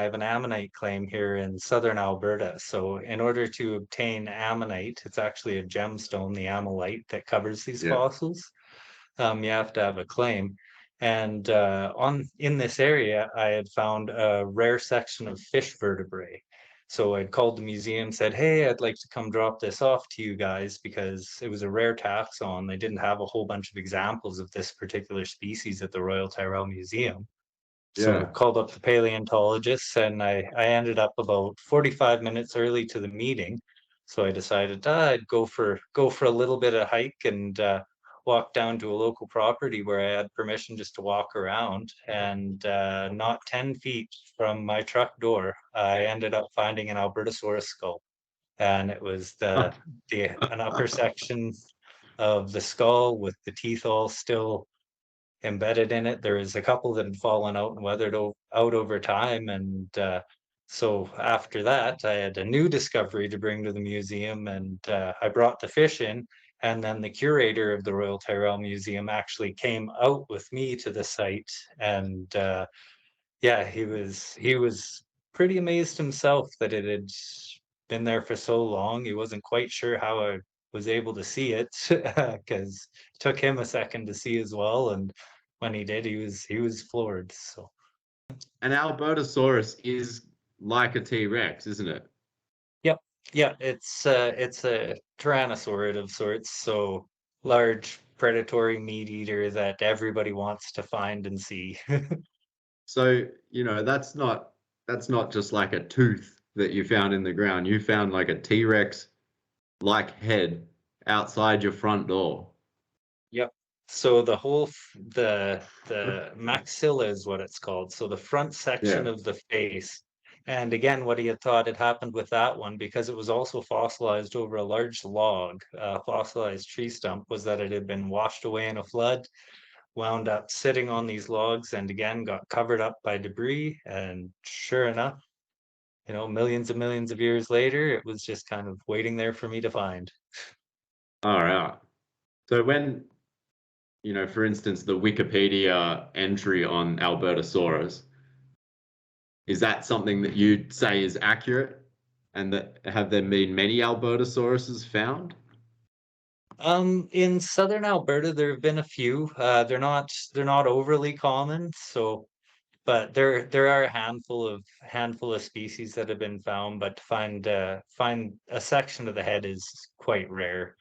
have an ammonite claim here in southern Alberta. So in order to obtain ammonite, it's actually a gemstone, the ammolite that covers these Yeah. fossils. You have to have a claim. And on in this area, I had found a rare section of fish vertebrae. So I'd called the museum, said, "Hey, I'd like to come drop this off to you guys because it was a rare taxon. They didn't have a whole bunch of examples of this particular species at the Royal Tyrell Museum." So Yeah. called up the paleontologists, and I ended up about 45 minutes early to the meeting. So I decided I'd go for a little bit of hike and walk down to a local property where I had permission just to walk around. And not 10 feet from my truck door, I ended up finding an Albertasaurus skull. And it was an upper section of the skull with the teeth all still embedded in it. There was a couple that had fallen out and weathered out over time. And so after that, I had a new discovery to bring to the museum, and I brought the fish in. And then the curator of the Royal Tyrrell Museum actually came out with me to the site, and yeah, he was pretty amazed himself that it had been there for so long. He wasn't quite sure how I was able to see it because it took him a second to see as well. And when he did, he was floored. So An Albertasaurus is like a T-Rex, isn't it? yep, yeah, it's a tyrannosaurid of sorts. So large predatory meat eater that everybody wants to find and see. So, that's not just like a tooth that you found in the ground. You found like a T-Rex like head outside your front door. Yep. So the maxilla is what it's called. So the front section Yeah. of the face. And again, what he had thought had happened with that one, because it was also fossilized over a large log, fossilized tree stump, was that it had been washed away in a flood, wound up sitting on these logs, and again got covered up by debris. And sure enough, millions and millions of years later, it was just kind of waiting there for me to find. All right. So when, for instance, the Wikipedia entry on Albertasaurus, is that something that you'd say is accurate? And that have there been many Albertasauruses found? In southern Alberta, there have been a few. They're not overly common, so but there are a handful of species that have been found, but to find a section of the head is quite rare.